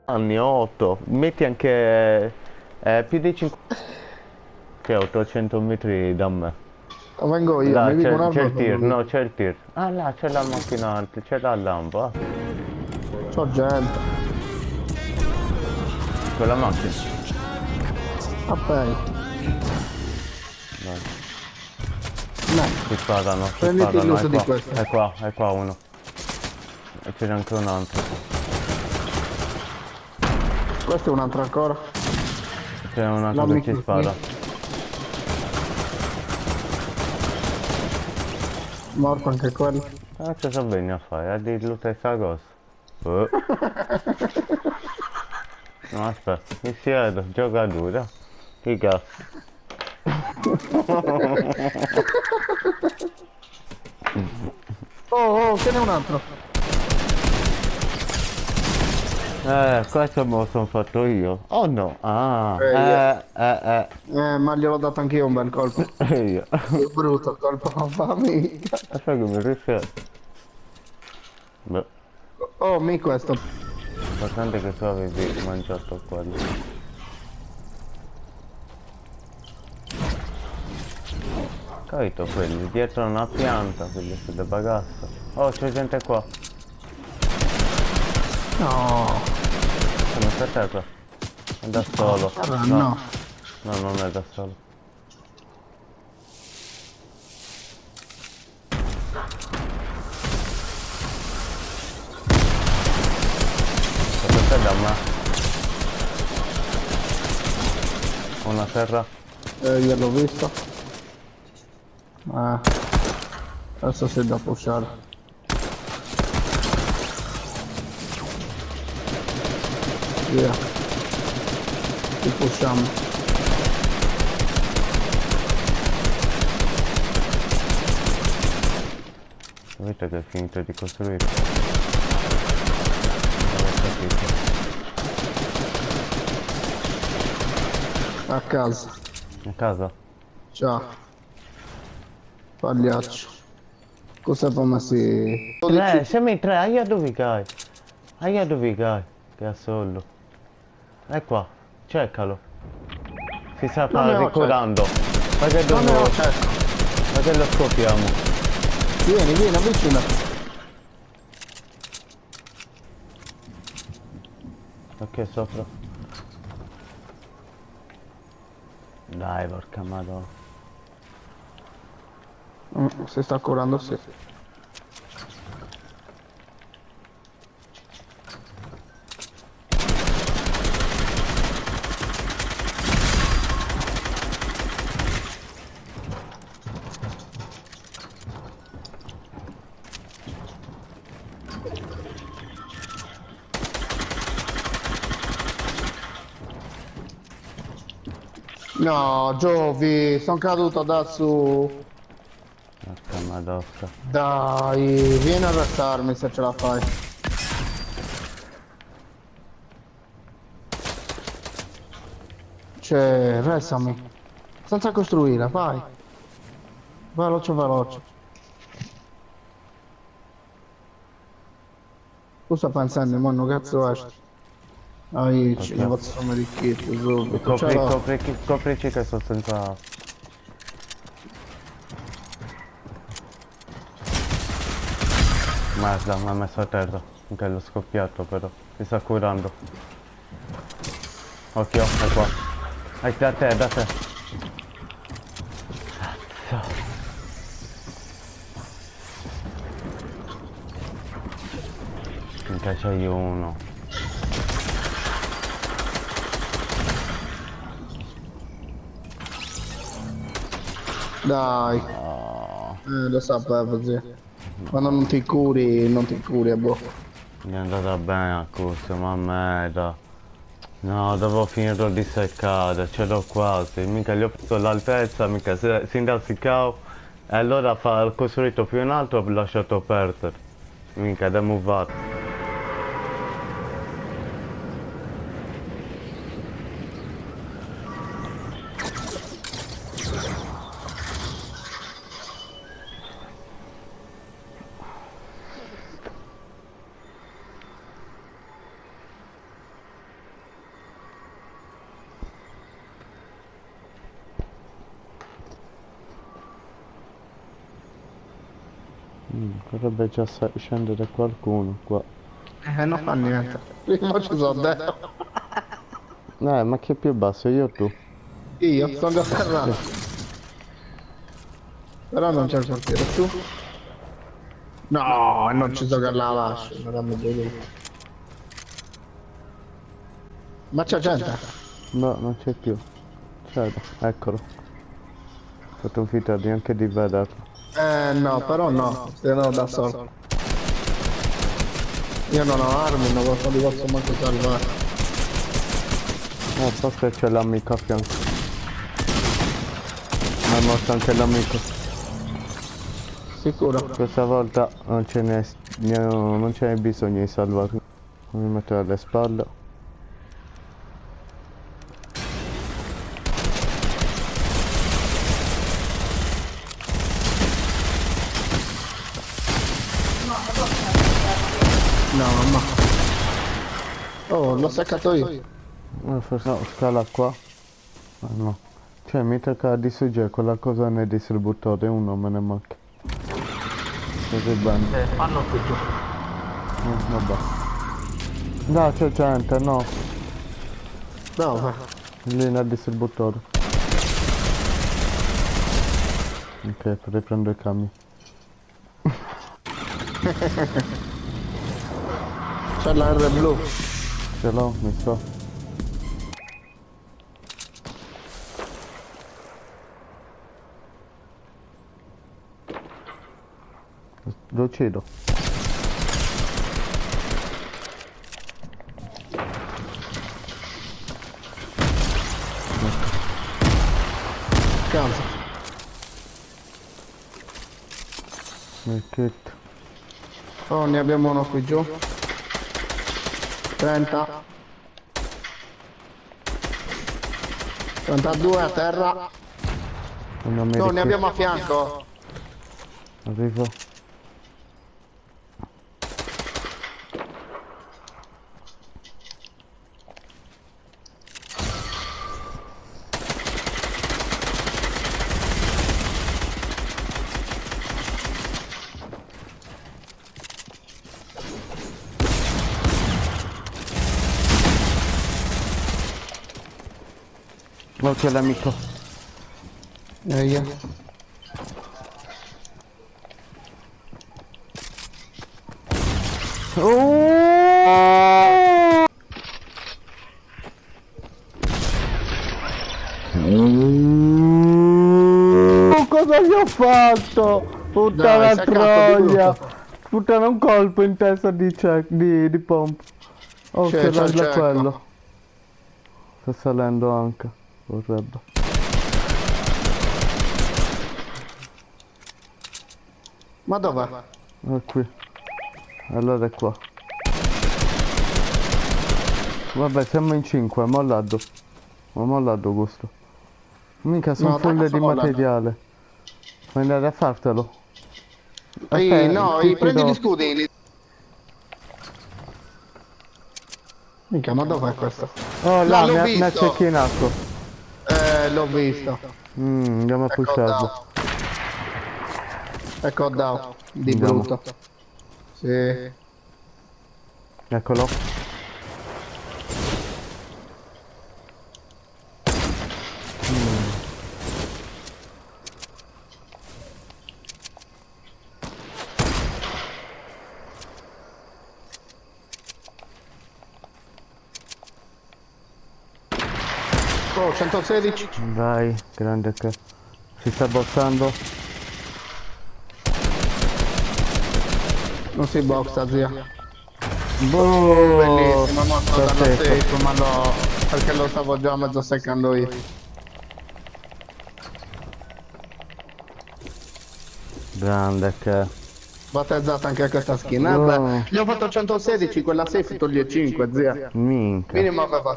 anni, 8, metti anche più di 50, che 800 metri da me. Vengo io, Là mi dico c'è un'arma e il tir, vengo io. no, c'è il tir. Ah, là c'è la macchina, c'è la lampa. C'ho gente. Quella macchina. Appena. Dai. No, Si prenditi il sparano, loot di questo. è qua uno. E c'è anche un altro. Questo è un altro ancora. C'è un altro che ci L'amico qui. spara. Morto anche quello. Ah, cosa vieni a fare? A dirlo stessa cosa? Oh. No, aspetta, mi siedo, gioca dura. Che cazzo? Oh, oh, ce n'è un altro. Questo me lo sono fatto io. Oh no, Io. Ma gliel'ho dato anch'io un bel colpo. io. Che brutto il colpo, mamma mia. Aspetta che mi rischio. Beh, Oh, mi questo. l'importante è che tu avevi mangiato quello. Capito quelli, dietro una pianta, quelli sulle bagasse. Oh, c'è gente qua. No, Sono per terra. È da solo. allora No, no. no, non è da solo. Questo è da me. Una terra. Io l'ho visto. Adesso sei da pushare. Via, ti pushiamo. Vedete che è finito di costruire. Non ho capito. A casa. A casa? Ciao, pagliaccio. Cosa come si... 12... Siamo in tre, aia dove cai? Aia dove cai? Che assolo. È qua, cercalo. Si Non sta ne ho certo. ricordando. Ma che Non ne devo... ho certo. Ma che lo scopriamo? Vieni, vieni, avvicina. Ok, sopra. Dai, porca madonna. Si sta curando, sì. No, Giovi, sono caduto da su. Porca madonna. Dai, vieni a arrestarmi se ce la fai. Cioè, restami. Senza costruire, vai. Veloce, veloce. Tu stai pensando, manno cazzo esci? Ci ne Ok. facciamo di kit subito. Ce l'ho. Coprici che sto senza... Merda, mi ha messo a terra. Ok, l'ho scoppiato però. Si sta curando. Occhio, è qua. È da te, da te. Cazzo. Minchia c'hai uno. Dai, Oh, lo sapevo, zio. Quando non ti curi, non ti curi, boh. mi è andata bene a corso, ma merda. No, dovevo finirlo di seccare, ce l'ho quasi. Mica gli ho preso l'altezza, mica si indazzicavo. E allora ha costruito più in alto e ho lasciato perdere. Mica, demovato. Potrebbe già scendere qualcuno qua. Non fa niente. Prima ci sono dentro. Ma chi è più basso, io o tu? Io sono atterrato. Però non c'è il portiere, tu? No, non ci gioca la lascia, non dammi due. Ma c'è gente? No, non c'è più. C'era, eccolo. Ho fatto un finta di anche di vederlo. No, però no, se no da solo. Io non ho armi, non li posso manco salvare. Forse c'è l'amico a fianco. Ma è morto anche l'amico. Sicuro? Questa volta non ce n'è bisogno di salvarmi. Mi metto alle spalle. No, mamma. Oh, l'ho seccato io. Forse no, scala qua. Ah, no. Cioè mi tocca distruggere quella cosa nel distributore, uno me ne manca. Così bene. Fanno tutto. Vabbè. No, c'è gente, no. Dove? Lì nel distributore. Ok, riprendo il camion. C'è la R blu. Ce l'ho, mi so. Lo uccido. Cazzo. Mi kit. Oh, ne abbiamo uno qui giù. 30. 32 a terra. Non mi No, ne ricordo. abbiamo a fianco. Arrivo. Oh, c'è l'amico. Io. Oh! Cosa gli ho fatto? Puttana Dai, sei cazzo di troia! brutto. Puttana un colpo in testa di pompa. Oh, C'è c'è il da cieco. quello. Sta salendo anche. Vorrebbe. Ma dov'è? È qui. Allora è qua. Vabbè, siamo in 5, mollato. Ma mollato questo. Mica sono No, full cazzo di mollato. materiale. Puoi andare a fartelo. No, ti prendi do- gli scudini. Mica, ma dov'è questo? Oh, No, là, l'ho mi ha visto. cecchinato. L'ho visto. Andiamo a Ecco pusharlo. Dao. Ecco Dao. Di Andiamo. brutto. Sì. Eccolo. Oh, 116. Dai, grande che. Si sta bossando. Non si boxa, zia. Boh, Bellissimo, morto dalla perfetto. safe, ma no, perché lo stavo già mezzo seccando io. Grande che. Battezzata anche questa skin. Oh. Vabbè, gli ho fatto 116, quella safe toglie 5, zia. Minchia. Minimo aveva